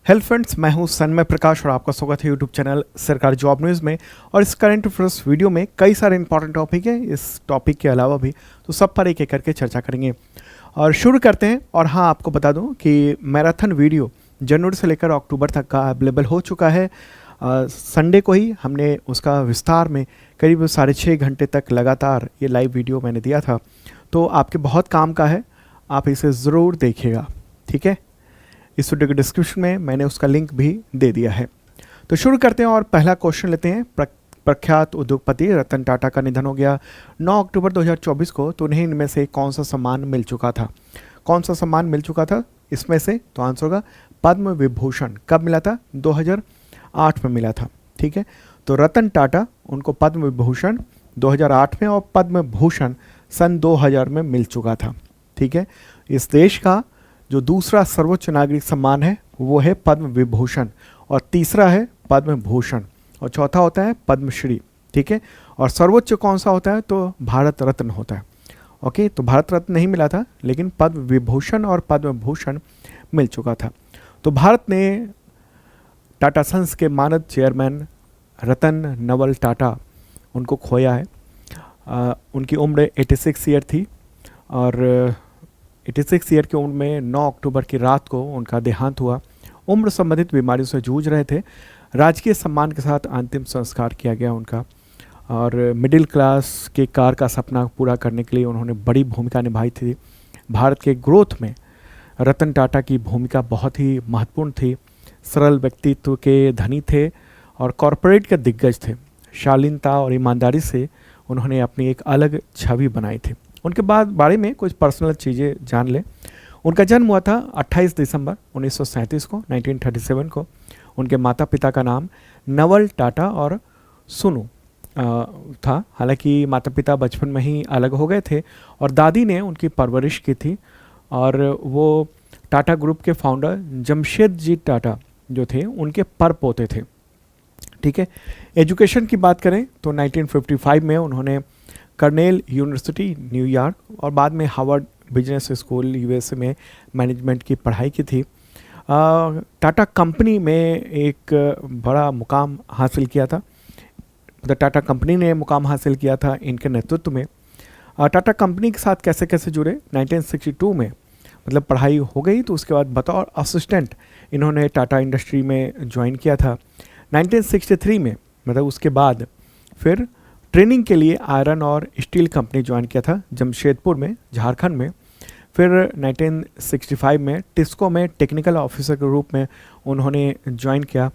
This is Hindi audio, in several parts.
हेलो फ्रेंड्स, मैं हूं सन्मय प्रकाश और आपका स्वागत है यूट्यूब चैनल सरकारी जॉब न्यूज़ में। और इस करंट अफेयर्स वीडियो में कई सारे इंपॉर्टेंट टॉपिक हैं। इस टॉपिक के अलावा भी तो सब पर एक एक करके चर्चा करेंगे और शुरू करते हैं। और हाँ, आपको बता दूं कि मैराथन वीडियो जनवरी से लेकर अक्टूबर तक का अवेलेबल हो चुका है। संडे को ही हमने उसका विस्तार में करीब 6.5 घंटे तक लगातार ये लाइव वीडियो मैंने दिया था, तो आपके बहुत काम का है, आप इसे ज़रूर देखिएगा। ठीक है, इस वीडियो के डिस्क्रिप्शन में मैंने उसका लिंक भी दे दिया है। तो शुरू करते हैं और पहला क्वेश्चन लेते हैं। प्रख्यात उद्योगपति रतन टाटा का निधन हो गया 9 अक्टूबर 2024 को। तो उन्हें इनमें से कौन सा सम्मान मिल चुका था? कौन सा सम्मान मिल चुका था इसमें से? तो आंसर होगा पद्म विभूषण। कब मिला था? 2008 में मिला था। ठीक है, तो रतन टाटा उनको पद्म विभूषण 2008 में और पद्म भूषण सन 2000 में मिल चुका था। ठीक है, इस देश का जो दूसरा सर्वोच्च नागरिक सम्मान है वो है पद्म विभूषण, और तीसरा है पद्म भूषण, और चौथा होता है पद्मश्री। ठीक है, और सर्वोच्च कौन सा होता है? तो भारत रत्न होता है। ओके, तो भारत रत्न नहीं मिला था, लेकिन पद्म विभूषण और पद्म भूषण मिल चुका था। तो भारत ने टाटा सन्स के मानद चेयरमैन रतन नवल टाटा उनको खोया है। उनकी उम्र 86 ईयर थी, और 86 ईयर की उम्र में 9 अक्टूबर की रात को उनका देहांत हुआ। उम्र संबंधित बीमारियों से जूझ रहे थे। राजकीय सम्मान के साथ अंतिम संस्कार किया गया उनका, और मिडिल क्लास के कार का सपना पूरा करने के लिए उन्होंने बड़ी भूमिका निभाई थी। भारत के ग्रोथ में रतन टाटा की भूमिका बहुत ही महत्वपूर्ण थी। सरल व्यक्तित्व के धनी थे और कॉरपोरेट के दिग्गज थे। शालीनता और ईमानदारी से उन्होंने अपनी एक अलग छवि बनाई थी। उनके बाद बारे में कुछ पर्सनल चीज़ें जान लें। उनका जन्म हुआ था 28 दिसंबर 1937 को, 1937 को। उनके माता पिता का नाम नवल टाटा और सुनु था। हालांकि माता पिता बचपन में ही अलग हो गए थे, और दादी ने उनकी परवरिश की थी। और वो टाटा ग्रुप के फाउंडर जमशेद जी टाटा जो थे उनके परपोते थे। ठीक है, एजुकेशन की बात करें तो 1955 में उन्होंने कर्नेल यूनिवर्सिटी न्यूयॉर्क और बाद में हार्वर्ड बिजनेस स्कूल यूएसए में मैनेजमेंट की पढ़ाई की थी। टाटा कंपनी में एक बड़ा मुकाम हासिल किया था। मतलब टाटा कंपनी ने मुकाम हासिल किया था इनके नेतृत्व में। टाटा कंपनी के साथ कैसे कैसे जुड़े? 1962 में मतलब पढ़ाई हो गई तो उसके बाद बतौर असिस्टेंट इन्होंने टाटा इंडस्ट्री में ज्वाइन किया था। 1963 में मतलब उसके बाद फिर ट्रेनिंग के लिए आयरन और स्टील कंपनी ज्वाइन किया था जमशेदपुर में, झारखंड में। फिर 1965 में टिस्को में टेक्निकल ऑफिसर के रूप में उन्होंने ज्वाइन किया।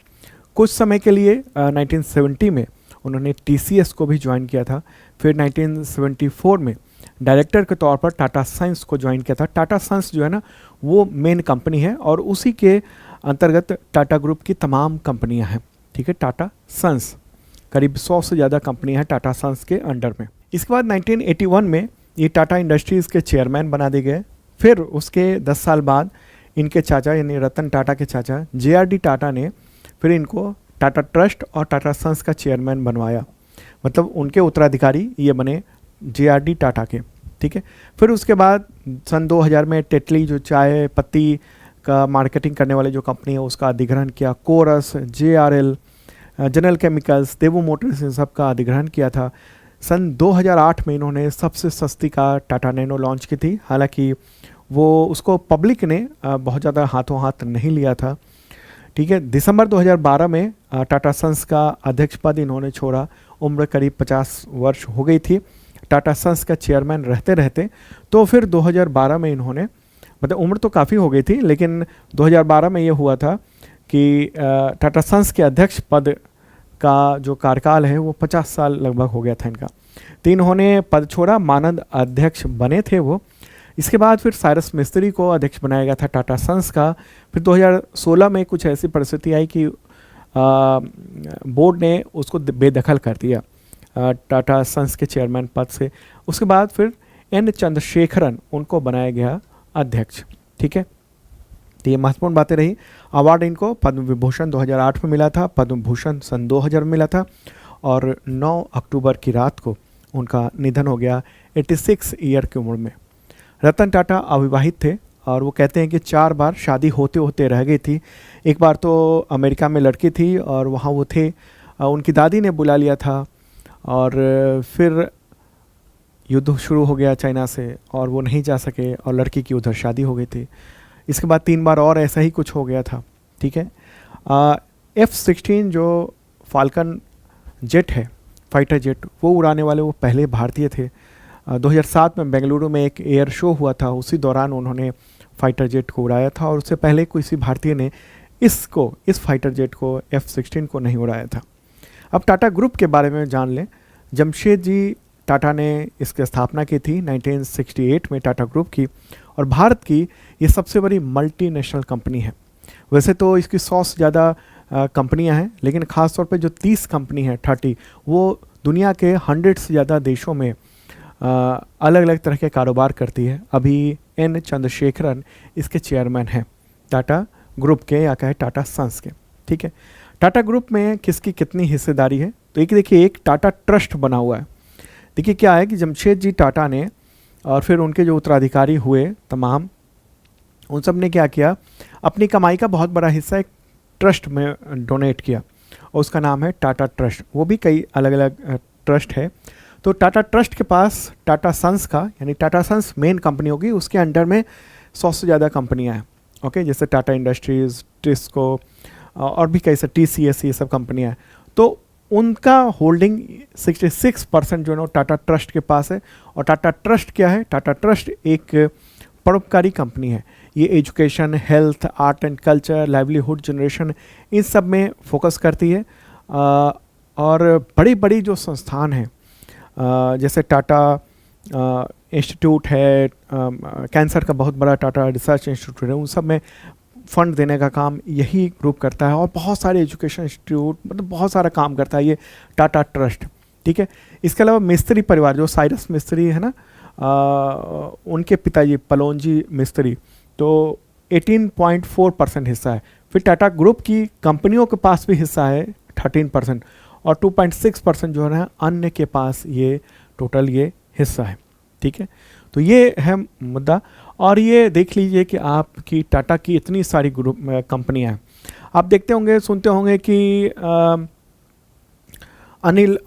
कुछ समय के लिए 1970 में उन्होंने टीसीएस को भी ज्वाइन किया था। फिर 1974 में डायरेक्टर के तौर पर टाटा सन्स को ज्वाइन किया था। टाटा सन्स जो है ना, वो मेन कंपनी है और उसी के अंतर्गत टाटा ग्रुप की तमाम कंपनियां हैं। ठीक है, टाटा सन्स करीब 100 से ज़्यादा कंपनियां हैं टाटा सन्स के अंडर में। इसके बाद 1981 में ये टाटा इंडस्ट्रीज़ के चेयरमैन बना दिए गए। फिर उसके 10 साल बाद इनके चाचा यानी रतन टाटा के चाचा JRD टाटा ने फिर इनको टाटा ट्रस्ट और टाटा सन्स का चेयरमैन बनवाया। मतलब उनके उत्तराधिकारी ये बने JRD टाटा के। ठीक है, फिर उसके बाद सन 2000 में टेटली जो चाय पत्ती का मार्केटिंग करने वाले जो कंपनी है उसका अधिग्रहण किया। कोरस, JRL, जनरल केमिकल्स, देवो मोटर्स, इन सब का अधिग्रहण किया था। सन 2008 में इन्होंने सबसे सस्ती कार टाटा नैनो लॉन्च की थी। हालांकि वो उसको पब्लिक ने बहुत ज़्यादा हाथों हाथ नहीं लिया था। ठीक है, दिसंबर 2012 में टाटा सन्स का अध्यक्ष पद इन्होंने छोड़ा। उम्र करीब 50 वर्ष हो गई थी टाटा सन्स का चेयरमैन रहते रहते। तो फिर 2012 में इन्होंने, मतलब उम्र तो काफ़ी हो गई थी, लेकिन 2012 में ये हुआ था कि टाटा सन्स के अध्यक्ष पद का जो कार्यकाल है वो 50 साल लगभग हो गया था इनका। तो इन्होंने पद छोड़ा, मानद अध्यक्ष बने थे वो। इसके बाद फिर साइरस मिस्त्री को अध्यक्ष बनाया गया था टाटा सन्स का। फिर 2016 में कुछ ऐसी परिस्थिति आई कि बोर्ड ने उसको बेदखल कर दिया टाटा सन्स के चेयरमैन पद से। उसके बाद फिर N चंद्रशेखरन उनको बनाया गया अध्यक्ष। ठीक है, तो ये महत्वपूर्ण बातें रही। अवार्ड इनको पद्म विभूषण 2008 में मिला था, पद्म भूषण सन 2000 में मिला था, और 9 अक्टूबर की रात को उनका निधन हो गया 86 ईयर की उम्र में। रतन टाटा अविवाहित थे और वो कहते हैं कि 4 बार शादी होते होते रह गई थी। एक बार तो अमेरिका में लड़की थी और वहाँ वो थे, उनकी दादी ने बुला लिया था और फिर युद्ध शुरू हो गया चाइना से और वो नहीं जा सके और लड़की की उधर शादी हो गई थी। इसके बाद 3 बार और ऐसा ही कुछ हो गया था। ठीक है। F-16 जो फाल्कन जेट है, फाइटर जेट, वो उड़ाने वाले वो पहले भारतीय थे। 2007 में बेंगलुरु में एक एयर शो हुआ था, उसी दौरान उन्होंने फाइटर जेट को उड़ाया था और उससे पहले किसी भारतीय ने इस फाइटर जेट को F-16 को नहीं उड़ाया था। अब टाटा ग्रुप के बारे में जान लें। जमशेदजी टाटा ने इसकी स्थापना की थी 1968 में टाटा ग्रुप की, और भारत की ये सबसे बड़ी मल्टीनेशनल कंपनी है। वैसे तो इसकी 100 से ज़्यादा कंपनियां हैं, लेकिन ख़ास तौर पे जो 30 कंपनी है 30, वो दुनिया के 100 से ज़्यादा देशों में अलग अलग तरह के कारोबार करती है। अभी एन चंद्रशेखरन इसके चेयरमैन हैं टाटा ग्रुप के, या कहे टाटा सन्स के। ठीक है। टाटा ग्रुप में किसकी कितनी हिस्सेदारी है, तो एक देखिए, एक टाटा ट्रस्ट बना हुआ है। देखिए क्या है कि जमशेद जी टाटा ने और फिर उनके जो उत्तराधिकारी हुए तमाम, उन सब ने क्या किया, अपनी कमाई का बहुत बड़ा हिस्सा एक ट्रस्ट में डोनेट किया और उसका नाम है टाटा ट्रस्ट। वो भी कई अलग अलग ट्रस्ट है। तो टाटा ट्रस्ट के पास टाटा सन्स का, यानी टाटा सन्स मेन कंपनी होगी, उसके अंडर में 100 से ज़्यादा कंपनियां हैं। ओके, जैसे टाटा इंडस्ट्रीज़, टिस्को और भी कई से TCS, ये सब कंपनियां हैं। तो उनका होल्डिंग 66% जो है ना टाटा ट्रस्ट के पास है। और टाटा ट्रस्ट क्या है? टाटा ट्रस्ट एक परोपकारी कंपनी है। ये education, health, art and culture, livelihood generation, इन सब में फोकस करती है। और बड़ी बड़ी जो संस्थान हैं, जैसे टाटा इंस्टीट्यूट है, कैंसर का बहुत बड़ा टाटा रिसर्च इंस्टीट्यूट है, उन सब में फंड देने का काम यही ग्रुप करता है। और बहुत सारे एजुकेशन इंस्टीट्यूट, मतलब बहुत सारा काम करता है ये टाटा ट्रस्ट। ठीक है। इसके अलावा मिस्त्री परिवार, जो साइरस मिस्त्री है ना, उनके पिताजी पलोनजी मिस्त्री, तो 18.4% हिस्सा है। फिर टाटा ग्रुप की कंपनियों के पास भी हिस्सा है 13%, और 2.6% जो है अन्य के पास ये टोटल ये हिस्सा है। ठीक है। तो ये है मुद्दा। और ये देख लीजिए कि आपकी टाटा की इतनी सारी ग्रुप कंपनियां हैं। आप देखते होंगे, सुनते होंगे कि अनिल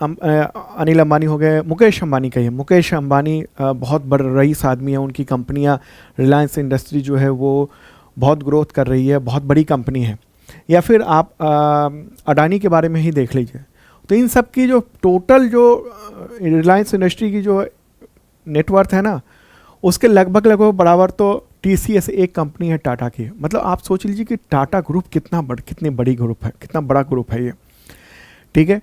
अंबानी हो गए, मुकेश अंबानी कहिए, मुकेश अंबानी बहुत बड़ा रईस आदमी है। उनकी कंपनियां, रिलायंस इंडस्ट्री जो है वो बहुत ग्रोथ कर रही है, बहुत बड़ी कंपनी है। या फिर आप अडानी के बारे में ही देख लीजिए। तो इन सब की जो टोटल जो रिलायंस इंडस्ट्री की जो नेटवर्थ है ना, उसके लगभग बराबर तो TCS एक कंपनी है टाटा की। मतलब आप सोच लीजिए कि टाटा ग्रुप कितनी बड़ी ग्रुप है, कितना बड़ा ग्रुप है ये। ठीक है।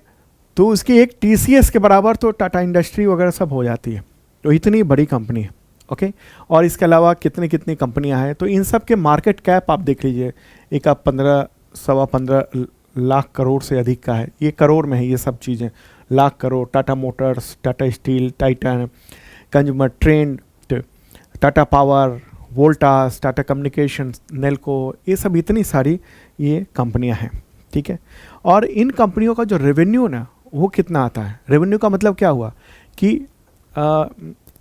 तो उसकी एक TCS के बराबर तो टाटा इंडस्ट्री वगैरह सब हो जाती है। तो इतनी बड़ी कंपनी है। ओके। और इसके अलावा कितनी कंपनियां हैं, तो इन सब के मार्केट कैप आप देख लीजिए, एक आप 15 लाख करोड़ से अधिक का है। ये करोड़ में है ये सब चीज़ें, lakh crore. Tata Motors, Tata steel, Titan, consumer trend, Tata power, Voltas, Tata communications, Nelco, ये सब इतनी सारी ये कंपनियां हैं। ठीक है। और इन कंपनियों का जो रेवेन्यू ना, वो कितना आता है? रेवेन्यू का मतलब क्या हुआ कि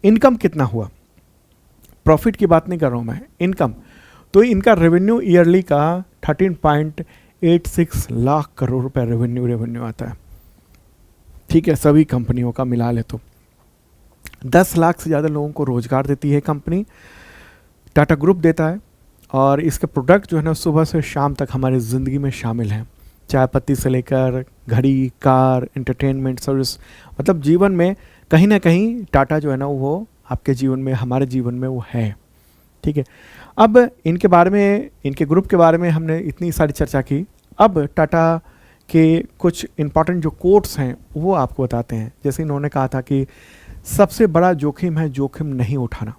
इनकम कितना हुआ, प्रॉफिट की बात नहीं कर रहा हूँ मैं, इनकम। तो इनका रेवेन्यू ईयरली का 13.86 लाख करोड़ रुपए रेवेन्यू आता है। ठीक है। सभी कंपनियों का मिला ले तो 10 लाख से ज़्यादा लोगों को रोजगार देती है कंपनी, टाटा ग्रुप देता है। और इसके प्रोडक्ट जो है ना, सुबह से शाम तक हमारी ज़िंदगी में शामिल हैं। चाय पत्ती से लेकर घड़ी, कार, एंटरटेनमेंट सर्विस, मतलब जीवन में कहीं ना कहीं टाटा जो है ना, वो आपके जीवन में, हमारे जीवन में वो है। ठीक है। अब इनके बारे में, इनके ग्रुप के बारे में हमने इतनी सारी चर्चा की। अब टाटा के कुछ इंपॉर्टेंट जो कोट्स हैं वो आपको बताते हैं। जैसे इन्होंने कहा था कि सबसे बड़ा जोखिम है जोखिम नहीं उठाना।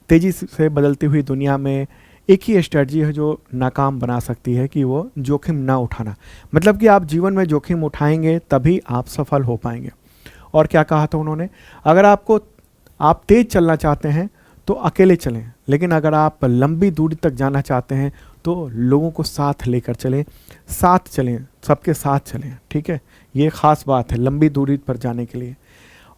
तेज़ी से बदलती हुई दुनिया में एक ही स्ट्रेटजी है जो नाकाम बना सकती है, कि वो जोखिम ना उठाना। मतलब कि आप जीवन में जोखिम उठाएंगे तभी आप सफल हो पाएंगे। और क्या कहा था उन्होंने? अगर आप तेज़ चलना चाहते हैं तो अकेले चलें, लेकिन अगर आप लंबी दूरी तक जाना चाहते हैं तो लोगों को साथ लेकर चलें, सबके साथ चलें। ठीक है। ये ख़ास बात है लंबी दूरी पर जाने के लिए।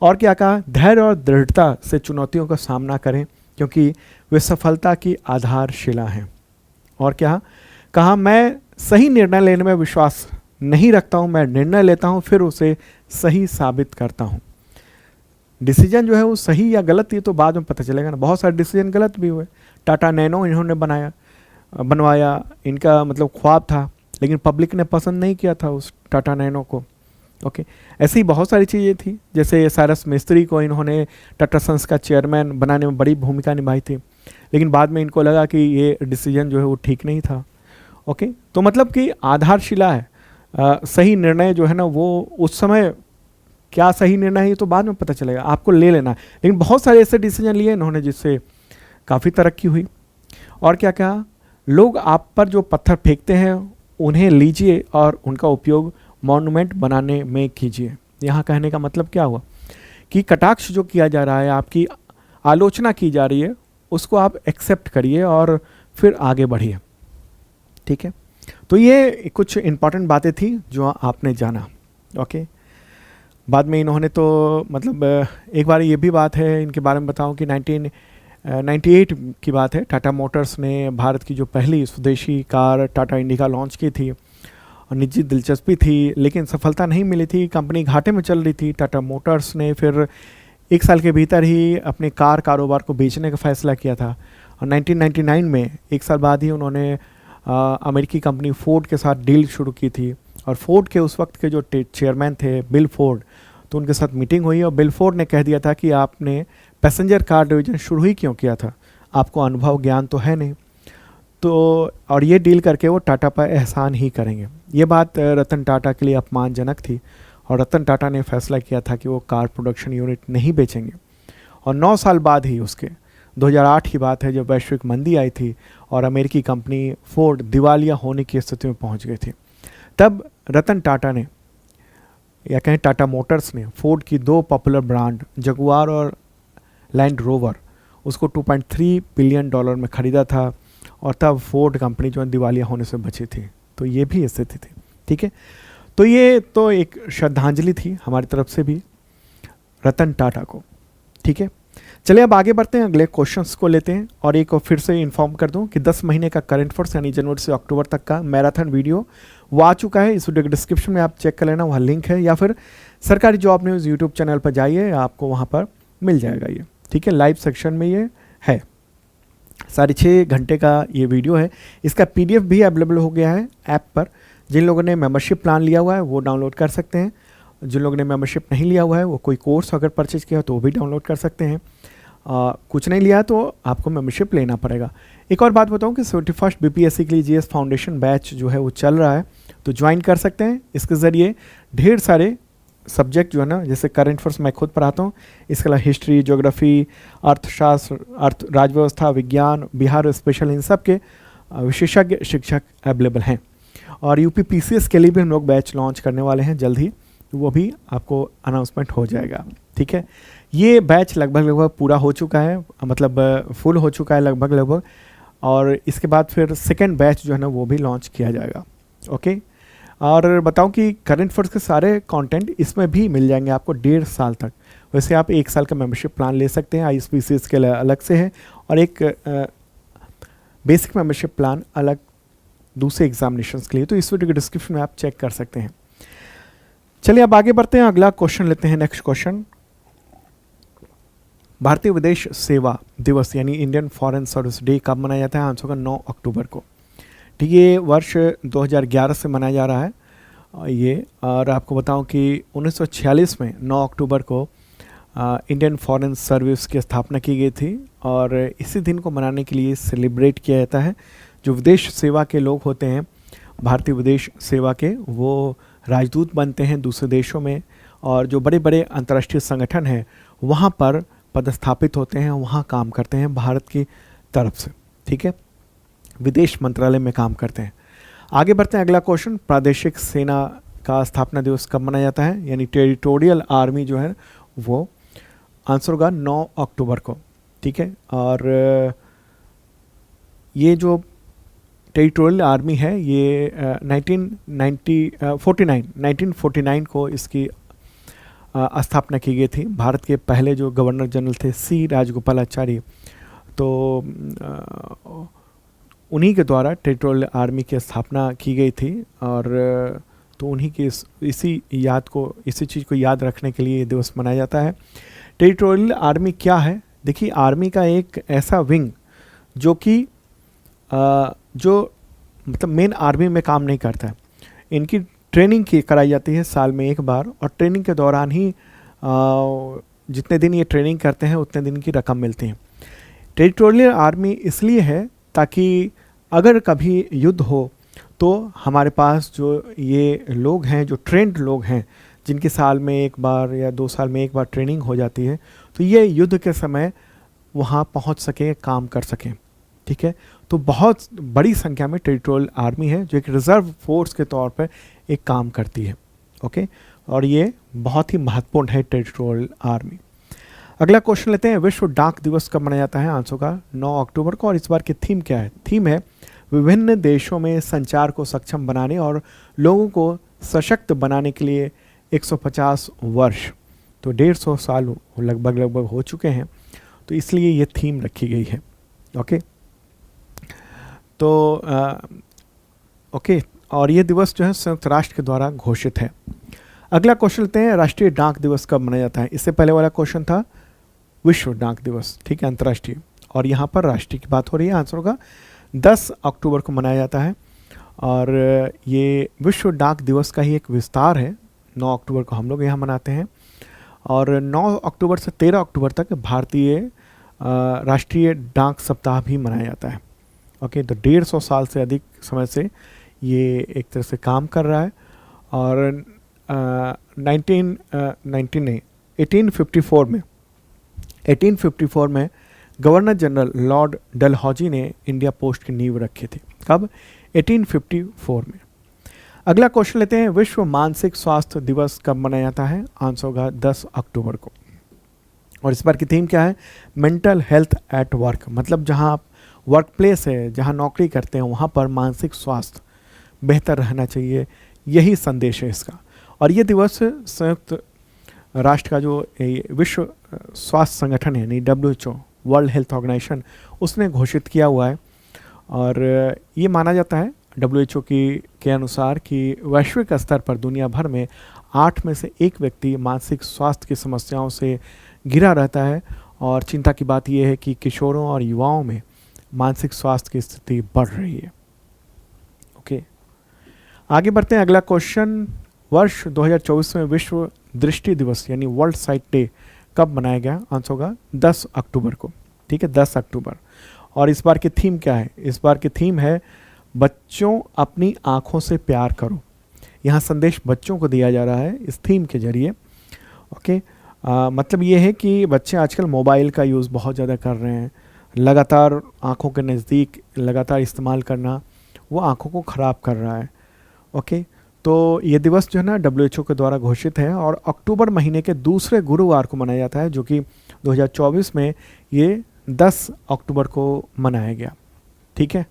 और क्या कहा? धैर्य और दृढ़ता से चुनौतियों का सामना करें, क्योंकि वे सफलता की आधारशिला हैं। और क्या कहा, मैं सही निर्णय लेने में विश्वास नहीं रखता हूं, मैं निर्णय लेता हूं फिर उसे सही साबित करता हूं। डिसीजन जो है वो सही या गलत ये तो बाद में पता चलेगा ना, बहुत सारे डिसीजन गलत भी हुए। टाटा नैनो इन्होंने बनवाया, इनका मतलब ख्वाब था, लेकिन पब्लिक ने पसंद नहीं किया था उस टाटा नैनो को। ओके, ऐसी बहुत सारी चीज़ें थी, जैसे सारस मिस्त्री को इन्होंने टाटा सन्स का चेयरमैन बनाने में बड़ी भूमिका निभाई थी, लेकिन बाद में इनको लगा कि ये डिसीजन जो है वो ठीक नहीं था। ओके, तो मतलब कि आधारशिला है। सही निर्णय जो है ना वो उस समय क्या सही निर्णय है ये तो बाद में पता चलेगा, आपको ले लेना है। लेकिन बहुत सारे ऐसे डिसीजन लिए इन्होंने जिससे काफ़ी तरक्की हुई। और क्या कहा, लोग आप पर जो पत्थर फेंकते हैं उन्हें लीजिए और उनका उपयोग मॉन्यूमेंट बनाने में कीजिए। यहाँ कहने का मतलब क्या हुआ कि कटाक्ष जो किया जा रहा है, आपकी आलोचना की जा रही है, उसको आप एक्सेप्ट करिए और फिर आगे बढ़िए। ठीक है, तो ये कुछ इंपॉर्टेंट बातें थी जो आपने जाना। ओके, बाद में इन्होंने तो मतलब एक बार ये भी बात है इनके बारे में बताऊं कि 1998 की बात है, टाटा मोटर्स ने भारत की जो पहली स्वदेशी कार टाटा इंडिका लॉन्च की थी और निजी दिलचस्पी थी, लेकिन सफलता नहीं मिली थी, कंपनी घाटे में चल रही थी। टाटा मोटर्स ने फिर 1 साल के भीतर ही अपने कार कारोबार को बेचने का फैसला किया था और 1999 में 1 साल बाद ही उन्होंने अमेरिकी कंपनी फोर्ड के साथ डील शुरू की थी। और फोर्ड के उस वक्त के जो चेयरमैन थे बिल फोर्ड, तो उनके साथ मीटिंग हुई और बिल फोर्ड ने कह दिया था कि आपने पैसेंजर कार डिवीज़न शुरू ही क्यों किया था, आपको अनुभव ज्ञान तो है नहीं। तो और ये डील करके वो टाटा पर एहसान ही करेंगे। ये बात रतन टाटा के लिए अपमानजनक थी और रतन टाटा ने फैसला किया था कि वो कार प्रोडक्शन यूनिट नहीं बेचेंगे। और 9 साल बाद ही उसके 2008 की बात है जब वैश्विक मंदी आई थी और अमेरिकी कंपनी फोर्ड दिवालिया होने की स्थिति में पहुंच गई थी, तब रतन टाटा ने या कहें टाटा मोटर्स ने फोर्ड की 2 पॉपुलर ब्रांड जगुआर और लैंड रोवर उसको $2.3 बिलियन में ख़रीदा था और तब फोर्ड कंपनी जो है दिवालिया होने से बची थी। तो ये भी स्थिति थी। ठीक है, तो ये तो एक श्रद्धांजलि थी हमारी तरफ से भी रतन टाटा को। ठीक है, चलिए अब आगे बढ़ते हैं, अगले क्वेश्चंस को लेते हैं। और एक फिर से इन्फॉर्म कर दूं कि 10 महीने का करंट अफेयर्स यानी जनवरी से अक्टूबर तक का मैराथन वीडियो वो आ चुका है। इस वीडियो के डिस्क्रिप्शन में आप चेक कर लेना, वहाँ लिंक है, या फिर सरकारी जॉब न्यूज़ यूट्यूब चैनल पर जाइए, आपको वहाँ पर मिल जाएगा ये। ठीक है, लाइव सेक्शन में ये है। 6.5 घंटे का ये वीडियो है। इसका PDF भी अवेलेबल हो गया है ऐप पर। जिन लोगों ने मेंबरशिप प्लान लिया हुआ है वो डाउनलोड कर सकते हैं, जिन लोगों ने मेंबरशिप नहीं लिया हुआ है वो कोई कोर्स अगर परचेज किया तो वो भी डाउनलोड कर सकते हैं। कुछ नहीं लिया तो आपको मेंबरशिप लेना पड़ेगा। एक और बात बताऊं कि 71st BPSC के लिए GS फाउंडेशन बैच जो है वो चल रहा है, तो ज्वाइन कर सकते हैं। इसके ज़रिए ढेर सारे सब्जेक्ट जो है ना, जैसे करंट अफेयर्स मैं खुद पढ़ाता हूँ, इसके अलावा हिस्ट्री, ज्योग्राफी, अर्थशास्त्र, राजव्यवस्था, विज्ञान, बिहार स्पेशल, इन सब के विशेषज्ञ शिक्षक अवेलेबल हैं। और UPPCS के लिए भी हम लोग बैच लॉन्च करने वाले हैं जल्द ही, वो भी आपको अनाउंसमेंट हो जाएगा। ठीक है, ये बैच लगभग पूरा हो चुका है, मतलब फुल हो चुका है लगभग, और इसके बाद फिर सेकेंड बैच जो है ना वो भी लॉन्च किया जाएगा। ओके, और बताऊं कि करंट अफेयर्स के सारे कंटेंट इसमें भी मिल जाएंगे आपको 1.5 साल तक। वैसे आप 1 साल का मेंबरशिप प्लान ले सकते हैं, ISPCS के लिए अलग से है और एक बेसिक मेंबरशिप प्लान अलग दूसरे एग्जामिनेशंस के लिए। तो इस वीडियो के डिस्क्रिप्शन में आप चेक कर सकते हैं। चलिए अब आगे बढ़ते हैं, अगला क्वेश्चन लेते हैं। नेक्स्ट क्वेश्चन, भारतीय विदेश सेवा दिवस यानी इंडियन फॉरेन सर्विस डे कब मनाया जाता है? आंसर होगा 9 अक्टूबर को। ठीक है, ये वर्ष 2011 से मनाया जा रहा है ये। और आपको बताऊं कि 1946 में 9 अक्टूबर को इंडियन फॉरेन सर्विस की स्थापना की गई थी और इसी दिन को मनाने के लिए सेलिब्रेट किया जाता है। जो विदेश सेवा के लोग होते हैं, भारतीय विदेश सेवा के, वो राजदूत बनते हैं दूसरे देशों में, और जो बड़े बड़े अंतर्राष्ट्रीय संगठन हैं वहाँ पर पदस्थापित होते हैं, वहाँ काम करते हैं भारत की तरफ से। ठीक है, विदेश मंत्रालय में काम करते हैं। आगे बढ़ते हैं, अगला क्वेश्चन, प्रादेशिक सेना का स्थापना दिवस कब मनाया जाता है? यानी टेरिटोरियल आर्मी जो है वो, आंसर होगा 9 अक्टूबर को। ठीक है, और ये जो टेरिटोरियल आर्मी है ये 1949 को इसकी स्थापना की गई थी। भारत के पहले जो गवर्नर जनरल थे C राजगोपालाचारी, तो उन्हीं के द्वारा टेरिटोरियल आर्मी की स्थापना की गई थी। और तो उन्हीं की इसी चीज़ को याद रखने के लिए ये दिवस मनाया जाता है। टेरिटोरियल आर्मी क्या है? देखिए, आर्मी का एक ऐसा विंग जो कि जो मतलब मेन आर्मी में काम नहीं करता है। इनकी ट्रेनिंग की कराई जाती है साल में एक बार, और ट्रेनिंग के दौरान ही जितने दिन ये ट्रेनिंग करते हैं उतने दिन की रकम मिलती है। टेरिटोरियल आर्मी इसलिए है ताकि अगर कभी युद्ध हो तो हमारे पास जो ये लोग हैं, जो ट्रेंड लोग हैं, जिनकी साल में एक बार या 2 साल में एक बार ट्रेनिंग हो जाती है, तो ये युद्ध के समय वहाँ पहुँच सकें, काम कर सकें। ठीक है, तो बहुत बड़ी संख्या में टेरिटोरियल आर्मी है जो एक रिजर्व फोर्स के तौर पर एक काम करती है। ओके, और ये बहुत ही महत्वपूर्ण है टेरिटोरियल आर्मी। अगला क्वेश्चन लेते हैं, विश्व डाक दिवस कब मनाया जाता है? आंसर का 9 अक्टूबर को। और इस बार की थीम क्या है? थीम है विभिन्न देशों में संचार को सक्षम बनाने और लोगों को सशक्त बनाने के लिए 150 वर्ष, तो 150 साल लगभग हो चुके हैं, तो इसलिए ये थीम रखी गई है। ओके, तो ओके, और ये दिवस जो है संयुक्त राष्ट्र के द्वारा घोषित है। अगला क्वेश्चन लेते हैं, राष्ट्रीय डाक दिवस कब मनाया जाता है? इससे पहले वाला क्वेश्चन था विश्व डाक दिवस, ठीक है, अंतर्राष्ट्रीय, और यहाँ पर राष्ट्रीय की बात हो रही है। आंसर होगा 10 अक्टूबर को मनाया जाता है। और ये विश्व डाक दिवस का ही एक विस्तार है। 9 अक्टूबर को हम लोग यहाँ मनाते हैं, और 9 अक्टूबर से 13 अक्टूबर तक भारतीय राष्ट्रीय डाक सप्ताह भी मनाया जाता है। ओके, तो 150 साल से अधिक समय से ये एक तरह से काम कर रहा है। और 1854 में गवर्नर जनरल लॉर्ड डलहौजी ने इंडिया पोस्ट की नींव रखी थी। कब? 1854 में। अगला क्वेश्चन लेते हैं, विश्व मानसिक स्वास्थ्य दिवस कब मनाया जाता है? आंसर होगा 10 अक्टूबर को। और इस बार की थीम क्या है? मेंटल हेल्थ एट वर्क, मतलब जहां आप वर्क प्लेस है, जहां नौकरी करते हैं, वहां पर मानसिक स्वास्थ्य बेहतर रहना चाहिए, यही संदेश है इसका। और ये दिवस संयुक्त राष्ट्र का जो विश्व स्वास्थ्य संगठन है, यानी WHO, वर्ल्ड हेल्थ ऑर्गेनाइजेशन, उसने घोषित किया हुआ है। और ये माना जाता है WHO के अनुसार कि वैश्विक स्तर पर दुनिया भर में 8 में से 1 व्यक्ति मानसिक स्वास्थ्य की समस्याओं से घिरा रहता है। और चिंता की बात यह है कि किशोरों और युवाओं में मानसिक स्वास्थ्य की स्थिति बढ़ रही है। ओके, आगे बढ़ते हैं। अगला क्वेश्चन, वर्ष 2024 में विश्व दृष्टि दिवस यानी वर्ल्ड साइट डे कब मनाया गया? आंसर होगा 10 अक्टूबर को। ठीक है, 10 अक्टूबर। और इस बार की थीम क्या है? इस बार की थीम है बच्चों अपनी आँखों से प्यार करो। यहाँ संदेश बच्चों को दिया जा रहा है इस थीम के जरिए। ओके, मतलब ये है कि बच्चे आजकल मोबाइल का यूज़ बहुत ज़्यादा कर रहे हैं, लगातार आँखों के नज़दीक लगातार इस्तेमाल करना वो आँखों को ख़राब कर रहा है। ओके, तो ये दिवस जो है ना WHO के द्वारा घोषित है और अक्टूबर महीने के दूसरे गुरुवार को मनाया जाता है, जो कि 2024 में ये 10 अक्टूबर को मनाया गया। ठीक है,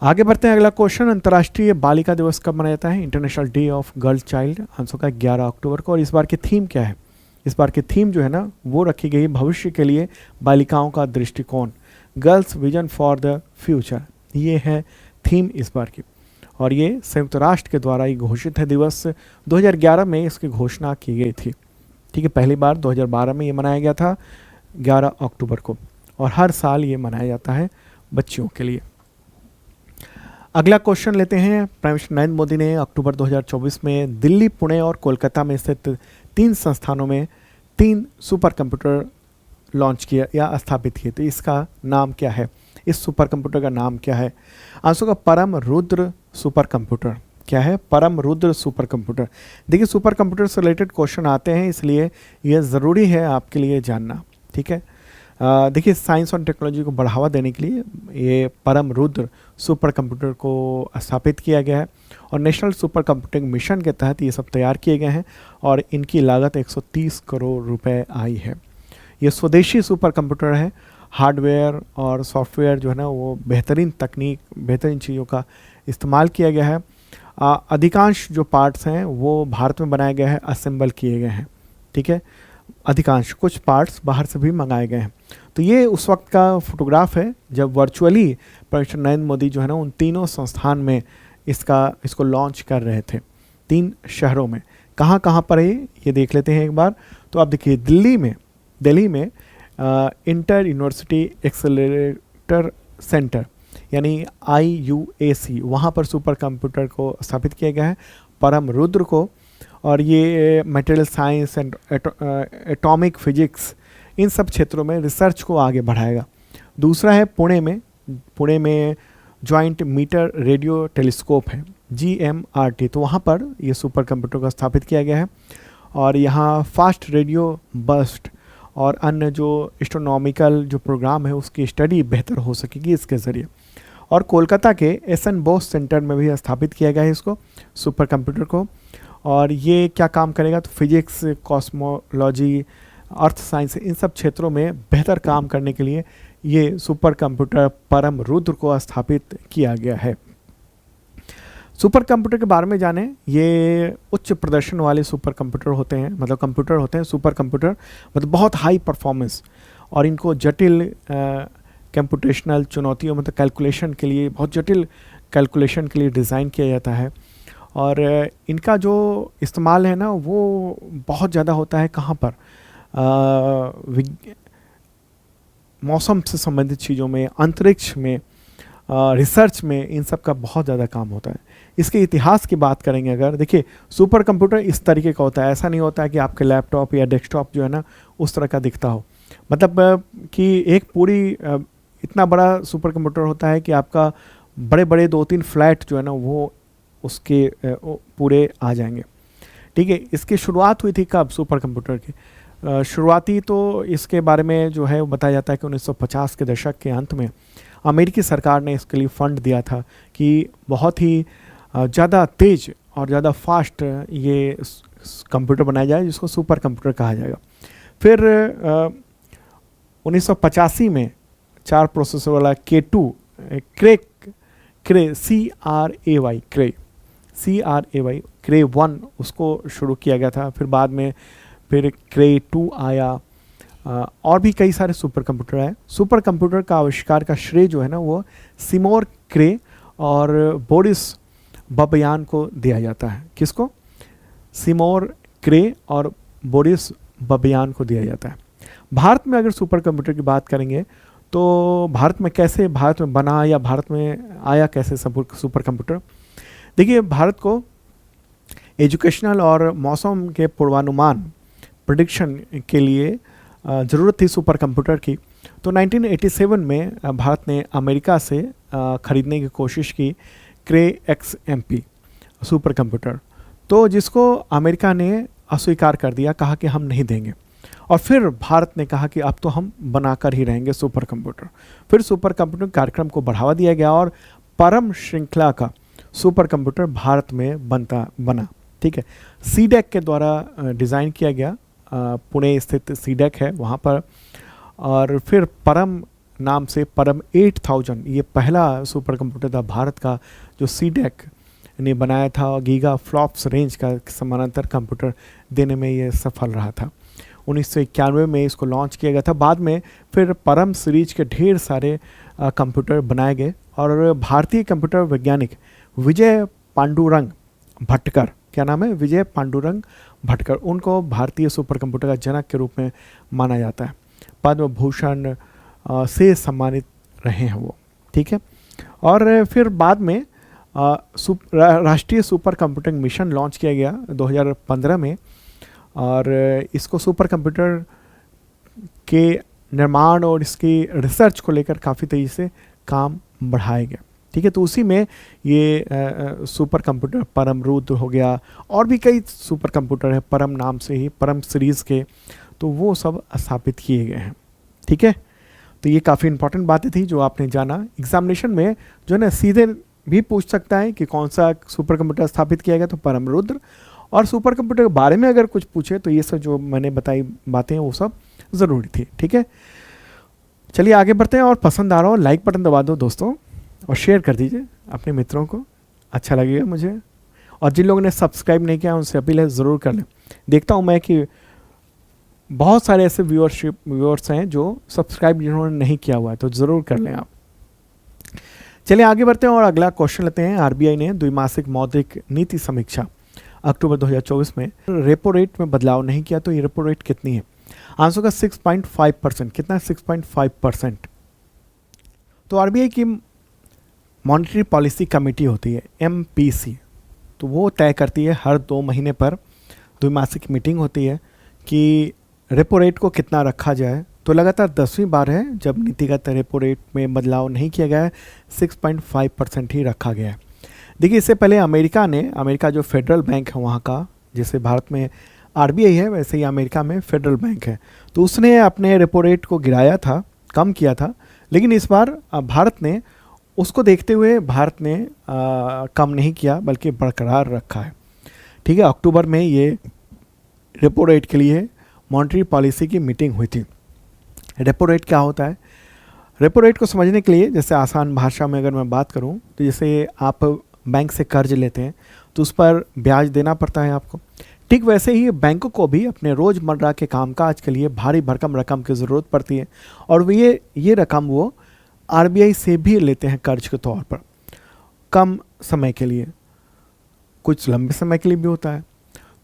आगे बढ़ते हैं। अगला क्वेश्चन, अंतर्राष्ट्रीय बालिका दिवस कब मनाया जाता है? International day of girl child, answer का 11 अक्टूबर को। और इस बार की थीम क्या है? इस बार की थीम जो है ना वो रखी गई भविष्य के लिए बालिकाओं का दृष्टिकोण, girls vision for the future, ये है थीम इस बार की। और ये संयुक्त राष्ट्र के द्वारा ही घोषित है दिवस। 2011 में इसकी घोषणा की गई थी। ठीक है, पहली बार 2012 में ये मनाया गया था 11 अक्टूबर को, और हर साल ये मनाया जाता है बच्चियों के लिए। अगला क्वेश्चन लेते हैं। प्राइम मिनिस्टर नरेंद्र मोदी ने अक्टूबर 2024 में दिल्ली, पुणे और कोलकाता में स्थित 3 संस्थानों में 3 सुपर कंप्यूटर लॉन्च किया या स्थापित किए। तो इसका नाम क्या है? इस सुपर कंप्यूटर का नाम क्या है? आंसर का परम रुद्र सुपर कंप्यूटर। क्या है? परम रुद्र सुपर कंप्यूटर। देखिए, सुपर कंप्यूटर से रिलेटेड क्वेश्चन आते हैं, इसलिए यह ज़रूरी है आपके लिए जानना। ठीक है, देखिए, साइंस और टेक्नोलॉजी को बढ़ावा देने के लिए ये परम रुद्र सुपर कंप्यूटर को स्थापित किया गया है और नेशनल सुपर कंप्यूटिंग मिशन के तहत ये सब तैयार किए गए हैं और इनकी लागत 130 करोड़ रुपए आई है। ये स्वदेशी सुपर कंप्यूटर है। हार्डवेयर और सॉफ्टवेयर जो है ना वो बेहतरीन तकनीक, बेहतरीन चीज़ों का इस्तेमाल किया गया है। अधिकांश जो पार्ट्स हैं वो भारत में बनाए गए हैं, असेंबल किए गए हैं। ठीक है, अधिकांश कुछ पार्ट्स बाहर से भी मंगाए गए हैं। तो ये उस वक्त का फोटोग्राफ है जब वर्चुअली प्रधानमंत्री नरेंद्र मोदी जो है ना उन तीनों संस्थान में इसको लॉन्च कर रहे थे, 3 शहरों में। कहाँ कहाँ पर है ये देख लेते हैं एक बार। तो आप देखिए दिल्ली में इंटर यूनिवर्सिटी एक्सेलरेटर सेंटर यानी IUAC, वहाँ पर सुपर कंप्यूटर को स्थापित किया गया है। परम रुद्र को, और ये material science and atomic physics in सब क्षेत्रों में रिसर्च को आगे बढ़ाएगा। दूसरा है पुणे में जॉइंट मीटर रेडियो टेलीस्कोप है GMRT, तो वहाँ पर ये सुपर कंप्यूटर को स्थापित किया गया है। और यहाँ फास्ट रेडियो बर्स्ट और अन्य जो एस्ट्रोनॉमिकल जो प्रोग्राम है उसकी स्टडी बेहतर हो सकेगी इसके ज़रिए। और कोलकाता के SN बोस सेंटर में भी स्थापित किया गया है इसको, सुपर कंप्यूटर को। और ये क्या काम करेगा, तो फिजिक्स, कॉस्मोलॉजी, अर्थ साइंस, इन सब क्षेत्रों में बेहतर काम करने के लिए ये सुपर कंप्यूटर परम रुद्र को स्थापित किया गया है। सुपर कंप्यूटर के बारे में जानें। ये उच्च प्रदर्शन वाले सुपर कंप्यूटर होते हैं, मतलब कंप्यूटर होते हैं सुपर कंप्यूटर, मतलब बहुत हाई परफॉर्मेंस, और इनको जटिल कंप्यूटेशनल चुनौतियों, मतलब कैलकुलेशन के लिए, बहुत जटिल कैलकुलेशन के लिए डिज़ाइन किया जाता है। और इनका जो इस्तेमाल है ना वो बहुत ज़्यादा होता है कहाँ पर, मौसम से संबंधित चीज़ों में, अंतरिक्ष में, रिसर्च में, इन सब का बहुत ज़्यादा काम होता है। इसके इतिहास की बात करेंगे अगर, देखिए सुपर कंप्यूटर इस तरीके का होता है, ऐसा नहीं होता है कि आपके लैपटॉप या डेस्कटॉप जो है ना उस तरह का दिखता हो। मतलब कि एक पूरी इतना बड़ा सुपर कंप्यूटर होता है कि आपका बड़े बड़े 2-3 फ्लैट जो है ना वो उसके पूरे आ जाएंगे। ठीक है, इसकी शुरुआत हुई थी कब सुपर कंप्यूटर की? शुरुआती तो इसके बारे में जो है बताया जाता है कि 1950 के दशक के अंत में अमेरिकी सरकार ने इसके लिए फंड दिया था कि बहुत ही ज़्यादा तेज और ज़्यादा फास्ट ये कंप्यूटर बनाया जाए जिसको सुपर कंप्यूटर कहा जाएगा। फिर 1985 में 4 प्रोसेसर वाला K2 क्रे 1 उसको शुरू किया गया था। फिर बाद में फिर क्रे 2 आया, और भी कई सारे सुपर कंप्यूटर आए। सुपर कंप्यूटर का आविष्कार का श्रेय जो है ना वो सिमोर क्रे और बोरिस बबयान को दिया जाता है। किसको? सिमोर क्रे और बोरिस बबयान को दिया जाता है। भारत में अगर सुपर कंप्यूटर की बात करेंगे तो भारत में बना या भारत में आया कैसे सुपर कंप्यूटर? देखिए, भारत को एजुकेशनल और मौसम के पूर्वानुमान प्रेडिक्शन के लिए ज़रूरत थी सुपर कंप्यूटर की। तो 1987 में भारत ने अमेरिका से ख़रीदने की कोशिश की क्रे XMP सुपर कंप्यूटर, तो जिसको अमेरिका ने अस्वीकार कर दिया, कहा कि हम नहीं देंगे। और फिर भारत ने कहा कि अब तो हम बनाकर ही रहेंगे सुपर कंप्यूटर। फिर सुपर कंप्यूटर कार्यक्रम को बढ़ावा दिया गया और परम श्रृंखला का सुपर कंप्यूटर भारत में बना। ठीक है, CDEC के द्वारा डिज़ाइन किया गया, पुणे स्थित CDEC है वहाँ पर। और फिर परम नाम से परम 8000 ये पहला सुपर कंप्यूटर था भारत का जो CDEC ने बनाया था, और गीगा फ्लॉप्स रेंज का समानांतर कंप्यूटर देने में ये सफल रहा था। 1991 में इसको लॉन्च किया गया था। बाद में फिर परम सीरीज के ढेर सारे कंप्यूटर बनाए गए, और भारतीय कंप्यूटर वैज्ञानिक विजय पांडुरंग भटकर, क्या नाम है, विजय पांडुरंग भटकर, उनको भारतीय सुपर कंप्यूटर का जनक के रूप में माना जाता है। पद्म भूषण से सम्मानित रहे हैं वो। ठीक है, और फिर बाद में राष्ट्रीय सुपर कंप्यूटिंग मिशन लॉन्च किया गया 2015 में, और इसको सुपर कंप्यूटर के निर्माण और इसकी रिसर्च को लेकर काफ़ी तेज़ी से काम बढ़ाया गया। ठीक है, तो उसी में ये सुपर कंप्यूटर परम रुद्र हो गया, और भी कई सुपर कंप्यूटर है परम नाम से ही, परम सीरीज़ के, तो वो सब स्थापित किए गए हैं। ठीक है, तो ये काफ़ी इंपॉर्टेंट बातें थी जो आपने जाना। एग्जामिनेशन में जो है ना सीधे भी पूछ सकता है कि कौन सा सुपर कंप्यूटर स्थापित किया गया, तो परम रुद्र। और सुपर कंप्यूटर के बारे में अगर कुछ पूछे तो ये सब जो मैंने बताई बातें वो सब ज़रूरी थी। ठीक है, चलिए आगे बढ़ते हैं। और पसंद आ रहा हो लाइक बटन दबा दो दोस्तों, और शेयर कर दीजिए अपने मित्रों को, अच्छा लगेगा मुझे। और जिन लोगों ने सब्सक्राइब नहीं किया उनसे अपील है ज़रूर कर लें। देखता हूँ मैं कि बहुत सारे ऐसे व्यूअर्स हैं जो सब्सक्राइब जिन्होंने नहीं किया हुआ है, तो ज़रूर कर लें आप। चलिए आगे बढ़ते हैं और अगला क्वेश्चन लेते हैं। आरबीआई ने द्विमासिक मौद्रिक नीति समीक्षा अक्टूबर 2024 में रेपो रेट में बदलाव नहीं किया, तो ये रेपो रेट कितनी है? आंसर का 6.5%। कितना? 6.5%। तो आरबीआई की मॉनेटरी पॉलिसी कमेटी होती है एमपीसी, तो वो तय करती है हर 2 महीने पर द्विमासिक मीटिंग होती है कि रेपो रेट को कितना रखा जाए। तो लगातार 10वीं बार है जब नीतिगत रेपो रेट में बदलाव नहीं किया गया है, 6.5% ही रखा गया है। देखिए इससे पहले अमेरिका जो फेडरल बैंक है वहाँ का, जैसे भारत में आरबीआई है वैसे ही अमेरिका में फेडरल बैंक है, तो उसने अपने रेपो रेट को गिराया था, कम किया था। लेकिन इस बार भारत ने उसको देखते हुए भारत ने कम नहीं किया बल्कि बरकरार रखा है। ठीक है, अक्टूबर में ये रेपो रेट के लिए मॉनेटरी पॉलिसी की मीटिंग हुई थी। रेपो रेट क्या होता है? रेपो रेट को समझने के लिए जैसे आसान भाषा में अगर मैं बात करूं, तो जैसे आप बैंक से कर्ज लेते हैं तो उस पर ब्याज देना पड़ता है आपको। ठीक वैसे ही बैंकों को भी अपने रोज़मर्रा के कामकाज के लिए भारी भरकम रकम की ज़रूरत पड़ती है, और ये रकम वो आरबीआई से भी लेते हैं कर्ज के तौर पर, कम समय के लिए, कुछ लंबे समय के लिए भी होता है।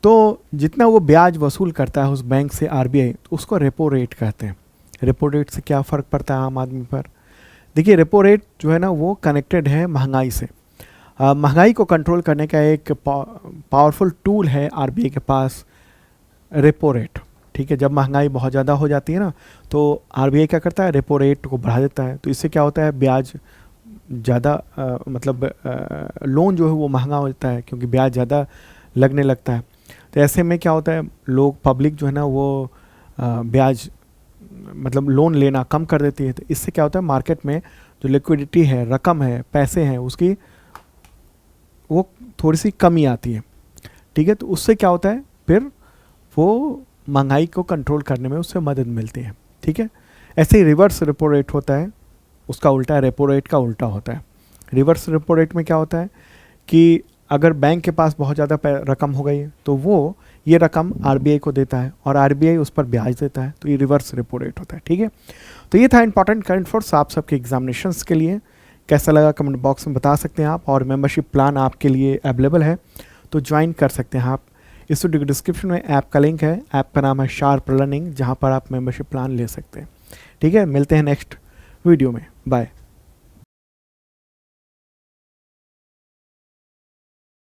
तो जितना वो ब्याज वसूल करता है उस बैंक से आरबीआई, उसको रेपो रेट कहते हैं। रेपो रेट से क्या फ़र्क पड़ता है आम आदमी पर? देखिए रेपो रेट जो है ना वो कनेक्टेड है महंगाई से। महंगाई को कंट्रोल करने का एक पावरफुल टूल है आरबीआई के पास, रेपो रेट। ठीक है, जब महंगाई बहुत ज़्यादा हो जाती है ना, तो आरबीआई क्या करता है? रेपो रेट को बढ़ा देता है। तो इससे क्या होता है? ब्याज ज़्यादा लोन जो है वो महंगा हो जाता है क्योंकि ब्याज ज़्यादा लगने लगता है। तो ऐसे में क्या होता है? लोग, पब्लिक जो है ना वो ब्याज लोन लेना कम कर देती है। तो इससे क्या होता है? मार्केट में जो लिक्विडिटी है, रकम है, पैसे हैं, उसकी वो थोड़ी सी कमी आती है। ठीक है, तो उससे क्या होता है? फिर वो महंगाई को कंट्रोल करने में उससे मदद मिलती है। ठीक है, ऐसे ही रिवर्स रेपो रेट होता है, उसका उल्टा रेपो रेट का उल्टा होता है। रिवर्स रेपो रेट में क्या होता है कि अगर बैंक के पास बहुत ज़्यादा रकम हो गई है तो वो ये रकम आरबीआई को देता है और आरबीआई उस पर ब्याज देता है, तो ये रिवर्स रेपो रेट होता है। ठीक है, तो ये था इंपॉर्टेंट करंट अफेयर्स आप सबके एग्जामिनेशंस के लिए। कैसा लगा कमेंट बॉक्स में बता सकते हैं आप, और मेंबरशिप प्लान आपके लिए अवेलेबल है तो ज्वाइन कर सकते हैं आप। इस वीडियो के डिस्क्रिप्शन में ऐप का लिंक है, ऐप का नाम है शार्प लर्निंग, जहाँ पर आप मेंबरशिप प्लान ले सकते हैं। ठीक है, मिलते हैं नेक्स्ट वीडियो में, बाय।